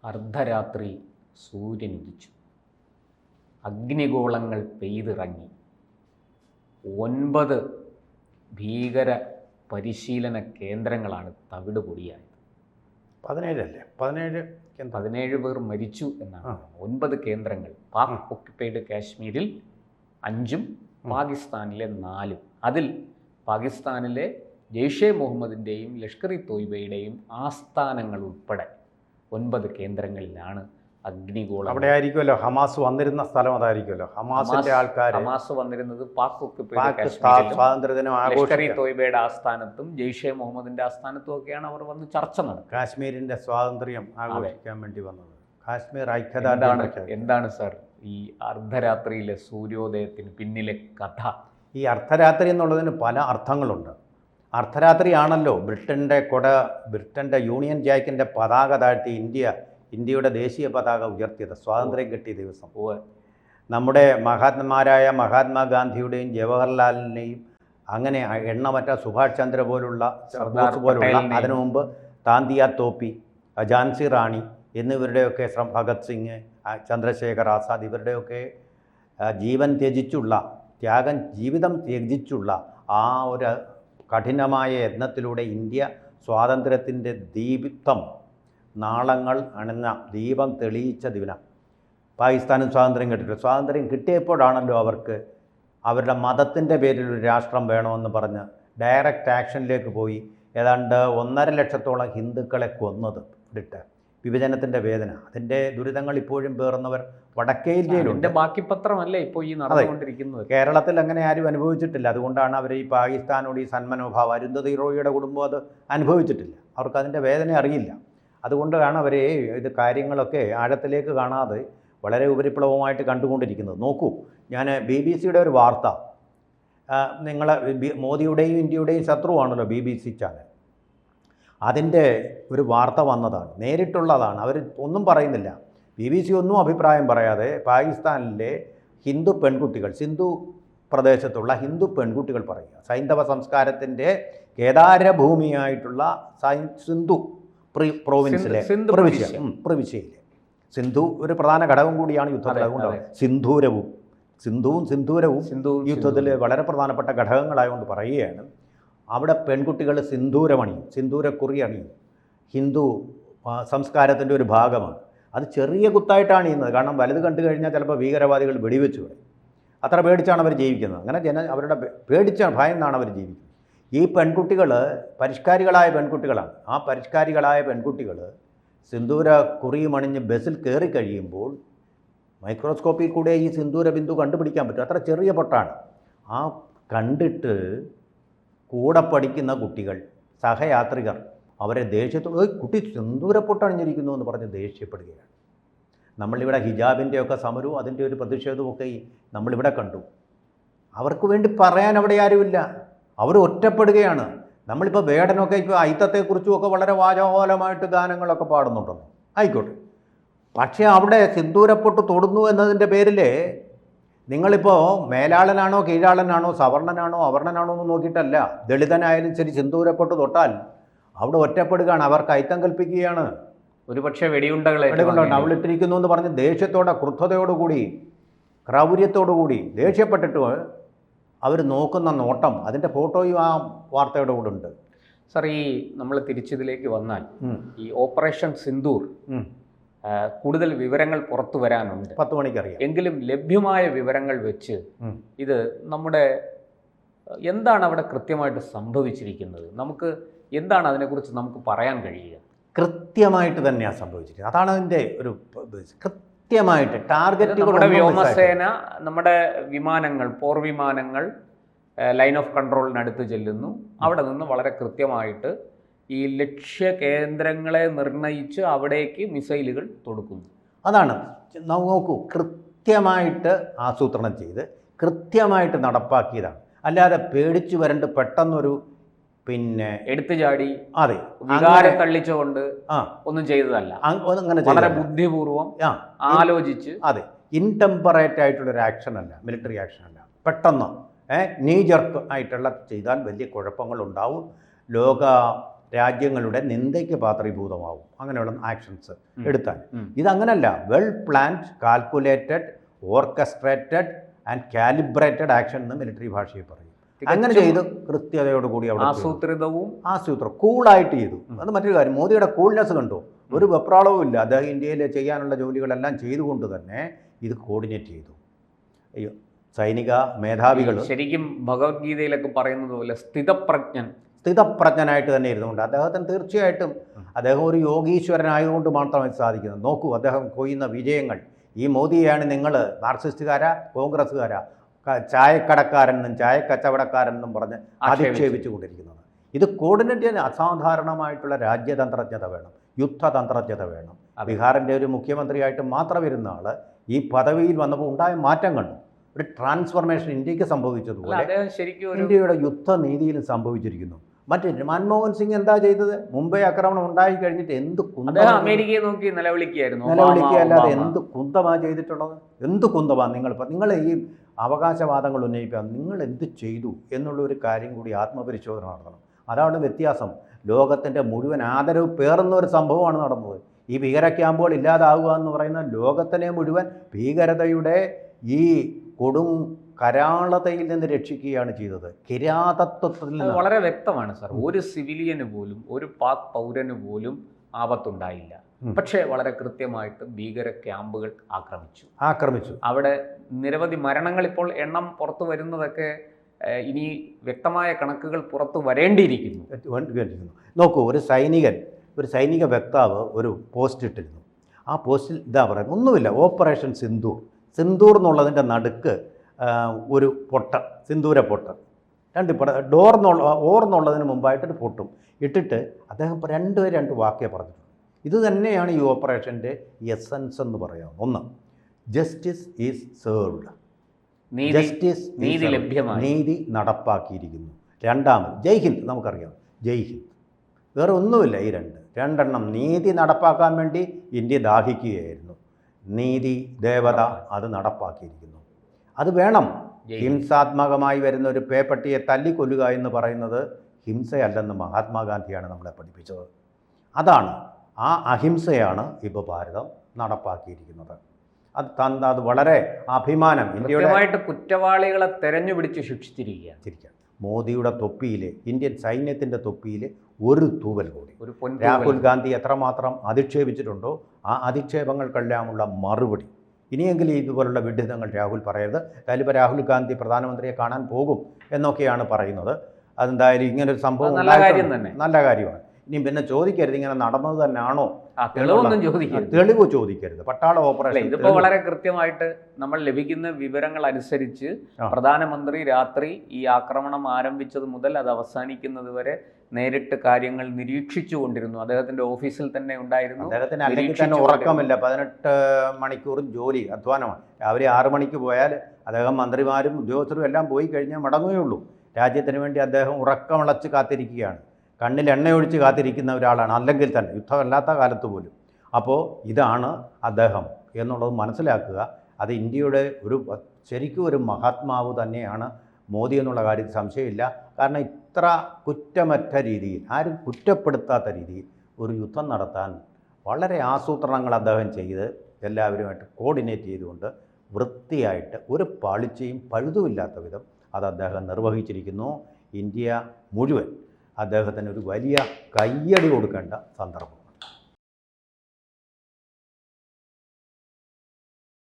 അർദ്ധരാത്രി സൂര്യൻ ഉദിച്ചു. അഗ്നിഗോളങ്ങൾ പെയ്തിറങ്ങി. 9 ഭീകര പരിശീലന കേന്ദ്രങ്ങളാണ് തവിട് പൊടിയായത്. 17 പേർ മരിച്ചു എന്നാണ്. 9 കേന്ദ്രങ്ങൾ. പാക് ഒക്യുപ്പൈഡ് കാശ്മീരിൽ 5ഉം പാകിസ്ഥാനിലെ 4ഉം. അതിൽ പാകിസ്ഥാനിലെ ജെയ്ഷെ മുഹമ്മദിൻ്റെയും ലഷ്കർ ഇ തോയ്ബയുടെയും ആസ്ഥാനങ്ങൾ ഉൾപ്പെടെ 9 കേന്ദ്രങ്ങളിലാണ് അഗ്നിഗോളം. അവിടെ ആയിരിക്കുമല്ലോ ഹമാസ് വന്നിരുന്ന സ്ഥലം. അതായിരിക്കുമല്ലോ ഹമാസിന്റെ ആൾക്കാർ. ഹമാസ് വന്നിരുന്നത് പാക് ഒക്യുപ്പൈഡ് സ്വാതന്ത്ര്യദിനം ലഷ്കർ ഇ തോയ്ബയുടെ ആസ്ഥാനത്തും ജെയ്ഷെ മുഹമ്മദിന്റെ ആസ്ഥാനത്തും ഒക്കെയാണ് അവർ വന്ന് ചർച്ച നടത്തുന്നത്. കാശ്മീരിന്റെ സ്വാതന്ത്ര്യം ആഘോഷിക്കാൻ വേണ്ടി വന്നത്. കാശ്മീർ ഐക്യദാർഢ്യം. എന്താണ് സാർ ഈ അർദ്ധരാത്രിയിലെ സൂര്യോദയത്തിന് പിന്നിലെ കഥ? ഈ അർദ്ധരാത്രി എന്നുള്ളതിന് പല അർത്ഥങ്ങളുണ്ട്. അർദ്ധരാത്രിയാണല്ലോ ബ്രിട്ടൻ്റെ യൂണിയൻ ജാക്കിൻ്റെ പതാക താഴ്ത്തി ഇന്ത്യയുടെ ദേശീയ പതാക ഉയർത്തിയത് സ്വാതന്ത്ര്യം കിട്ടിയ ദിവസം. നമ്മുടെ മഹാത്മാരായ മഹാത്മാഗാന്ധിയുടെയും ജവഹർലാലിൻ്റെയും അങ്ങനെ എണ്ണമറ്റ സുഭാഷ് ചന്ദ്ര പോലുള്ള അതിനു മുമ്പ് താന്തിയ തോപ്പി, ഝാൻസി റാണി എന്നിവരുടെയൊക്കെ ഭഗത് സിംഗ്, ചന്ദ്രശേഖർ ആസാദ് ഇവരുടെയൊക്കെ ജീവിതം ത്യജിച്ചുള്ള ആ ഒരു കഠിനമായ യത്നത്തിലൂടെ ഇന്ത്യ സ്വാതന്ത്ര്യത്തിൻ്റെ ദീപ്തം നാളങ്ങൾ അണഞ്ഞ ദീപം തെളിയിച്ച ദിനം. പാകിസ്ഥാനും സ്വാതന്ത്ര്യം കിട്ടിയിട്ടുണ്ട്. സ്വാതന്ത്ര്യം കിട്ടിയപ്പോഴാണല്ലോ അവർക്ക് അവരുടെ മതത്തിൻ്റെ പേരിൽ ഒരു രാഷ്ട്രം വേണമെന്ന് പറഞ്ഞ് ഡയറക്റ്റ് ആക്ഷനിലേക്ക് പോയി ഏതാണ്ട് 1.5 ലക്ഷത്തോളം ഹിന്ദുക്കളെ കൊന്നത്. വിഭജനത്തിൻ്റെ വേദന, അതിൻ്റെ ദുരിതങ്ങൾ ഇപ്പോഴും പേറുന്നവർ വടക്കേ ഇന്ത്യയിലുണ്ട്. ബാക്കി പത്രമല്ലേ ഇപ്പോൾ ഈ നടന്നുകൊണ്ടിരിക്കുന്നത്. കേരളത്തിൽ അങ്ങനെ ആരും അനുഭവിച്ചിട്ടില്ല. അതുകൊണ്ടാണ് അവർ ഈ പാകിസ്ഥാനോട് ഈ സന്മനോഭാവം. അരുന്ധതി റോയിയുടെ കുടുംബം അത് അനുഭവിച്ചിട്ടില്ല. അവർക്ക് അതിൻ്റെ വേദന അറിയില്ല. അതുകൊണ്ടാണ് അവർ ഇത് കാര്യങ്ങളൊക്കെ ആഴത്തിലേക്ക് കാണാതെ വളരെ ഉപരിപ്ലവമായിട്ട് കണ്ടുകൊണ്ടിരിക്കുന്നത്. നോക്കൂ, ഞാൻ BBC-യുടെ ഒരു വാർത്ത, നിങ്ങൾ മോദിയുടെയും ഇന്ത്യയുടെയും ശത്രുവാണല്ലോ BBC ചാനൽ, അതിൻ്റെ ഒരു വാർത്ത വന്നതാണ്, നേരിട്ടുള്ളതാണ്. അവർ ഒന്നും പറയുന്നില്ല. BBC ഒന്നും അഭിപ്രായം പറയാതെ പാകിസ്ഥാനിലെ ഹിന്ദു പെൺകുട്ടികൾ, സിന്ധു പ്രദേശത്തുള്ള ഹിന്ദു പെൺകുട്ടികൾ പറയുക, സൈന്ധവ സംസ്കാരത്തിൻ്റെ കേദാരഭൂമിയായിട്ടുള്ള സിന്ധു പ്രോവിൻസിലെ പ്രവിശ്യയിലെ സിന്ധു ഒരു പ്രധാന ഘടകം കൂടിയാണ് യുദ്ധത്തിൽ. അതുകൊണ്ടാണ് സിന്ധൂരവും യുദ്ധത്തിൽ വളരെ പ്രധാനപ്പെട്ട ഘടകങ്ങളായതുകൊണ്ട് പറയുകയാണ്. അവിടെ പെൺകുട്ടികൾ സിന്ദൂരക്കുറി അണിയും. ഹിന്ദു സംസ്കാരത്തിൻ്റെ ഒരു ഭാഗമാണ്. അത് ചെറിയ കുത്തായിട്ടാണ് ചെയ്യുന്നത്. കാരണം വലുത് കണ്ടു കഴിഞ്ഞാൽ ചിലപ്പോൾ ഭീകരവാദികൾ വെടിവെച്ച് കളയും. അത്ര പേടിച്ചാണ് അവർ ജീവിക്കുന്നത്. അങ്ങനെ അവരുടെ ഭയന്നാണ് അവർ ജീവിക്കുന്നത്. ഈ പെൺകുട്ടികൾ പരിഷ്കാരികളായ പെൺകുട്ടികളാണ്. ആ പരിഷ്കാരികളായ പെൺകുട്ടികൾ സിന്ദൂര കുറിയും അണിഞ്ഞ് ബസ്സിൽ കയറി കഴിയുമ്പോൾ മൈക്രോസ്കോപ്പിൽ കൂടെ ഈ സിന്ദൂര ബിന്ദു കണ്ടുപിടിക്കാൻ പറ്റും. അത്ര ചെറിയ പൊട്ടാണ്. ആ കണ്ടിട്ട് കൂടെ പഠിക്കുന്ന കുട്ടികൾ, സഹയാത്രികർ അവരെ ദേഷ്യത്തോട് കുട്ടി സിന്ദൂരപ്പൊട്ടണിഞ്ഞിരിക്കുന്നു എന്ന് പറഞ്ഞ് ദേഷ്യപ്പെടുകയാണ്. നമ്മളിവിടെ ഹിജാബിൻ്റെയൊക്കെ സമരവും അതിൻ്റെ ഒരു പ്രതിഷേധവുമൊക്കെ നമ്മളിവിടെ കണ്ടു. അവർക്ക് വേണ്ടി പറയാൻ അവിടെ ആരുമില്ല. അവർ ഒറ്റപ്പെടുകയാണ്. നമ്മളിപ്പോൾ വേടനൊക്കെ ഇപ്പോൾ ഐത്തത്തെക്കുറിച്ചുമൊക്കെ വളരെ വാചാഹോലമായിട്ട് ഗാനങ്ങളൊക്കെ പാടുന്നുണ്ടല്ലോ, ആയിക്കോട്ടെ. പക്ഷേ അവിടെ സിന്ദൂരപ്പൊട്ട് തൊടുന്നു എന്നതിൻ്റെ പേരിൽ നിങ്ങളിപ്പോൾ മേലാളനാണോ കീഴാളനാണോ സവർണനാണോ അവർണനാണോ എന്ന് നോക്കിയിട്ടല്ല, ദളിതനായാലും ശരി സിന്ദൂരപ്പൊട്ട് തൊട്ടാൽ അവിടെ ഒറ്റപ്പെടുകയാണ്. അവർക്ക് ഐത്തം കൽപ്പിക്കുകയാണ്. ഒരുപക്ഷെ വെടിയുണ്ടകൾ അവളിട്ടിരിക്കുന്നു എന്ന് പറഞ്ഞ് ദേഷ്യത്തോടെ, ക്രുദ്ധതയോടുകൂടി, ക്രൗര്യത്തോടുകൂടി ദേഷ്യപ്പെട്ടിട്ട് അവർ നോക്കുന്ന നോട്ടം, അതിൻ്റെ ഫോട്ടോയും ആ വാർത്തയുടെ കൂടെ ഉണ്ട്. സാർ, ഈ നമ്മൾ തിരിച്ചിതിലേക്ക് വന്നാൽ ഈ ഓപ്പറേഷൻ സിന്ദൂർ കൂടുതൽ വിവരങ്ങൾ പുറത്തു വരാനുണ്ട്. 10 മണിക്ക് അറിയാം. എങ്കിലും ലഭ്യമായ വിവരങ്ങൾ വെച്ച് ഇത് നമ്മുടെ എന്താണ് അവിടെ കൃത്യമായിട്ട് സംഭവിച്ചിരിക്കുന്നത്, നമുക്ക് എന്താണ് അതിനെക്കുറിച്ച് നമുക്ക് പറയാൻ കഴിയുക? കൃത്യമായിട്ട് തന്നെയാണ് സംഭവിച്ചിരിക്കുന്നത്. അതാണ് അതിൻ്റെ ഒരു കൃത്യമായിട്ട് ടാർഗറ്റ്. നമ്മുടെ വ്യോമസേന, നമ്മുടെ വിമാനങ്ങൾ, പോർവിമാനങ്ങൾ ലൈൻ ഓഫ് കൺട്രോളിനടുത്ത് ചെല്ലുന്നു. അവിടെ നിന്ന് വളരെ കൃത്യമായിട്ട് ഈ ലക്ഷ്യ കേന്ദ്രങ്ങളെ നിർണയിച്ച് അവിടേക്ക് മിസൈലുകൾ തൊടുക്കുന്നു. അതാണ് നോക്കൂ, കൃത്യമായിട്ട് ആസൂത്രണം ചെയ്ത് കൃത്യമായിട്ട് നടപ്പാക്കിയതാണ്. അല്ലാതെ പേടിച്ചു വരണ്ട് പെട്ടെന്നൊരു എടുത്തു ചാടി അതെ വികാരം തള്ളിച്ചുകൊണ്ട് ഒന്നും ചെയ്തതല്ല. അങ്ങനെ വളരെ ബുദ്ധിപൂർവം ആലോചിച്ച്, അതെ, ഇൻടെമ്പറേറ്റ് ആയിട്ടുള്ളൊരു ആക്ഷൻ അല്ല, മിലിറ്ററി ആക്ഷൻ അല്ല. പെട്ടെന്ന് നീ ജർക്ക് ആയിട്ടുള്ള ചെയ്താൽ വലിയ കുഴപ്പങ്ങളുണ്ടാവും. ലോക രാജ്യങ്ങളുടെ നിന്ദയ്ക്ക് പാത്രീഭൂതമാവും അങ്ങനെയുള്ള ആക്ഷൻസ് എടുത്താൽ. ഇതങ്ങനല്ല, well planned, calculated, orchestrated and calibrated action എന്ന് മിലിറ്ററി ഭാഷയിൽ പറയും. അങ്ങനെ ചെയ്ത് കൃത്യതയോടുകൂടി അവിടെ ആസൂത്രം കൂളായിട്ട് ചെയ്തു. അത് മറ്റൊരു കാര്യം, മോദിയുടെ കൂൾനെസ് കണ്ടു, ഒരു വെപ്രാളവും ഇല്ല. അദ്ദേഹം ഇന്ത്യയിൽ ചെയ്യാനുള്ള ജോലികളെല്ലാം ചെയ്തുകൊണ്ട് തന്നെ ഇത് കോർഡിനേറ്റ് ചെയ്തു. സൈനിക മേധാവികൾ ശരിക്കും ഭഗവത്ഗീതയിലൊക്കെ പറയുന്നത് പോലെ സ്ഥിതപ്രജ്ഞനായിട്ട് തന്നെ ഇരുന്നുകൊണ്ട് അദ്ദേഹത്തിന് തീർച്ചയായിട്ടും അദ്ദേഹം ഒരു യോഗീശ്വരനായതുകൊണ്ട് മാത്രമേ സാധിക്കുന്നത്. നോക്കൂ, അദ്ദേഹം കൊയ്യുന്ന വിജയങ്ങൾ. ഈ മോദിയെയാണ് നിങ്ങൾ മാർക്സിസ്റ്റുകാരാ കോൺഗ്രസ്സുകാരാ ചായക്കടക്കാരെന്നും ചായക്കച്ചവടക്കാരെന്നും പറഞ്ഞ് അധിക്ഷേപിച്ചു കൊണ്ടിരിക്കുന്നത്. ഇത് കോർഡിനേറ്റ് ചെയ്യാൻ അസാധാരണമായിട്ടുള്ള രാജ്യതന്ത്രജ്ഞത വേണം, യുദ്ധതന്ത്രജ്ഞത വേണം. ബീഹാറിൻ്റെ ഒരു മുഖ്യമന്ത്രിയായിട്ട് മാത്രം വരുന്ന ആൾ ഈ പദവിയിൽ വന്നപ്പോൾ ഉണ്ടായ മാറ്റം കണ്ടു. ഒരു ട്രാൻസ്ഫോർമേഷൻ ഇന്ത്യക്ക് സംഭവിച്ചതുപോലെ ഇന്ത്യയുടെ യുദ്ധനീതിയിലും സംഭവിച്ചിരിക്കുന്നു. മറ്റേ മൻമോഹൻ സിംഗ് എന്താ ചെയ്തത്? മുംബൈ ആക്രമണം ഉണ്ടായി കഴിഞ്ഞിട്ട് എന്ത് അമേരിക്കയെ നോക്കി നിലവിളിക്കുകയല്ലാതെ എന്ത് കുന്തമാണ് ചെയ്തിട്ടുള്ളത്? എന്ത് കുന്തമാണ് നിങ്ങൾ ഈ അവകാശവാദങ്ങൾ ഉന്നയിക്കുക, നിങ്ങൾ എന്ത് ചെയ്തു എന്നുള്ള ഒരു കാര്യം കൂടി ആത്മപരിശോധന നടത്തണം. അതാണ് വ്യത്യാസം. ലോകത്തിൻ്റെ മുഴുവൻ ആദരവ് പേറുന്ന ഒരു സംഭവമാണ് നടന്നത്. ഈ ഭീകര ക്യാമ്പുകൾ ഇല്ലാതാവുക എന്ന് പറയുന്ന ലോകത്തിനെ മുഴുവൻ ഭീകരതയുടെ ഈ കൊടും കരാളതയിൽ നിന്ന് രക്ഷിക്കുകയാണ് ചെയ്തത്. കിരാതത്വത്തിൽ നിന്ന് വളരെ വ്യക്തമാണ് സാർ. ഒരു സിവിലിയന് പോലും, ഒരു പാക് പൗരന് പോലും ആപത്തുണ്ടായില്ല. പക്ഷേ വളരെ കൃത്യമായിട്ട് ഭീകര ക്യാമ്പുകൾ ആക്രമിച്ചു. അവിടെ നിരവധി മരണങ്ങൾ, ഇപ്പോൾ എണ്ണം പുറത്തു വരുന്നതൊക്കെ ഇനി വ്യക്തമായ കണക്കുകൾ പുറത്തു വരേണ്ടിയിരിക്കുന്നു. നോക്കൂ, ഒരു സൈനിക വക്താവ് ഒരു പോസ്റ്റ് ഇട്ടിരുന്നു. ആ പോസ്റ്റിൽ ഇതാ പറയുന്നത്, ഒന്നുമില്ല, ഓപ്പറേഷൻ സിന്ദൂർ എന്നുള്ളതിൻ്റെ നടുക്ക് ഒരു സിന്ദൂര പൊട്ട്, ഓർന്നുള്ളതിന് മുമ്പായിട്ടൊരു പൊട്ടും ഇട്ടിട്ട് അദ്ദേഹം രണ്ട് വാക്യേ പറഞ്ഞിട്ടുണ്ട്. ഇത് തന്നെയാണ് ഈ ഓപ്പറേഷൻ്റെ എസൻസ് എന്ന് പറയാം. ഒന്ന്, ജസ്റ്റിസ് ഈസ് സെർവ്ഡ്, നീതി നടപ്പാക്കിയിരിക്കുന്നു. രണ്ടാമത് ജയ് ഹിന്ദ്, നമുക്കറിയാം ജയ് ഹിന്ദ്. വേറെ ഒന്നുമില്ല. ഈ രണ്ടെണ്ണം നീതി നടപ്പാക്കാൻ വേണ്ടി ഇന്ത്യ ദാഹിക്കുകയായിരുന്നു. നീതി ദേവത അത് നടപ്പാക്കിയിരിക്കുന്നു. അത് വേണം. ഹിംസാത്മകമായി വരുന്ന ഒരു പേപ്പട്ടിയെ തല്ലിക്കൊല്ലുക എന്ന് പറയുന്നത് ഹിംസയല്ലെന്ന് മഹാത്മാഗാന്ധിയാണ് നമ്മളെ പഠിപ്പിച്ചത്. അതാണ്, ആ അഹിംസയാണ് ഇപ്പോൾ ഭാരതം നടപ്പാക്കിയിരിക്കുന്നത്. അത് വളരെ അഭിമാനം. ഇന്ത്യയുടെ കുറ്റവാളികളെ തെരഞ്ഞുപിടിച്ച് ശിക്ഷിച്ചിരിക്കുക. മോദിയുടെ തൊപ്പിയിൽ, ഇന്ത്യൻ സൈന്യത്തിൻ്റെ തൊപ്പിയിൽ ഒരു തൂവൽ കൂടി രാഹുൽ ഗാന്ധി എത്രമാത്രം അധിക്ഷേപിച്ചിട്ടുണ്ടോ ആ അധിക്ഷേപങ്ങൾക്കെല്ലാമുള്ള മറുപടി. ഇനിയെങ്കിലും ഇതുപോലുള്ള വിഡ്ഢിതങ്ങൾ രാഹുൽ പറയരുത്. അതിലിപ്പോൾ രാഹുൽ ഗാന്ധി പ്രധാനമന്ത്രിയെ കാണാൻ പോകും എന്നൊക്കെയാണ് പറയുന്നത്. അതെന്തായാലും ഇങ്ങനൊരു സംഭവം നല്ല കാര്യമാണ്. ഇനി പിന്നെ ചോദിക്കരുത് ഇങ്ങനെ നടന്നത് തന്നെയാണോ, തെളിവ് ചോദിക്കരുത്. പട്ടാള ഓപ്പറേഷൻ ഇതിപ്പോൾ വളരെ കൃത്യമായിട്ട് നമ്മൾ ലഭിക്കുന്ന വിവരങ്ങൾ അനുസരിച്ച് പ്രധാനമന്ത്രി രാത്രി ഈ ആക്രമണം ആരംഭിച്ചത് മുതൽ അത് അവസാനിക്കുന്നത് വരെ നേരിട്ട് കാര്യങ്ങൾ നിരീക്ഷിച്ചു കൊണ്ടിരുന്നു. അദ്ദേഹത്തിന്റെ ഓഫീസിൽ തന്നെ ഉണ്ടായിരുന്നു. അദ്ദേഹത്തിന് അല്ലെങ്കിൽ തന്നെ ഉറക്കമില്ല. 18 മണിക്കൂറും ജോലി, അധ്വാനമാണ്. രാവിലെ 6 മണിക്ക് പോയാൽ അദ്ദേഹം മന്ത്രിമാരും ഉദ്യോഗസ്ഥരും എല്ലാം പോയി കഴിഞ്ഞാൽ മടങ്ങുകയേ ഉള്ളൂ. രാജ്യത്തിന് വേണ്ടി അദ്ദേഹം ഉറക്കമിളച്ച് കാത്തിരിക്കുകയാണ്. കണ്ണിൽ എണ്ണയൊഴിച്ച് കാത്തിരിക്കുന്ന ഒരാളാണ്, അല്ലെങ്കിൽ തന്നെ യുദ്ധമല്ലാത്ത കാലത്ത് പോലും. അപ്പോൾ ഇതാണ് അദ്ദേഹം എന്നുള്ളത് മനസ്സിലാക്കുക. അത് ഇന്ത്യയുടെ ശരിക്കും ഒരു മഹാത്മാവ് തന്നെയാണ് മോദി എന്നുള്ള കാര്യത്തിൽ സംശയമില്ല. കാരണം ഇത്ര കുറ്റമറ്റ രീതിയിൽ, ആരും കുറ്റപ്പെടുത്താത്ത രീതിയിൽ ഒരു യുദ്ധം നടത്താൻ വളരെ ആസൂത്രണങ്ങൾ അദ്ദേഹം ചെയ്ത് എല്ലാവരുമായിട്ട് കോർഡിനേറ്റ് ചെയ്തുകൊണ്ട് വൃത്തിയായിട്ട് ഒരു പാളിച്ചയും പഴുതുമില്ലാത്ത വിധം അത് അദ്ദേഹം നിർവഹിച്ചിരിക്കുന്നു. ഇന്ത്യ മുഴുവൻ അദ്ദേഹത്തിന് ഒരു വലിയ കയ്യടി കൊടുക്കേണ്ട സന്ദർഭം.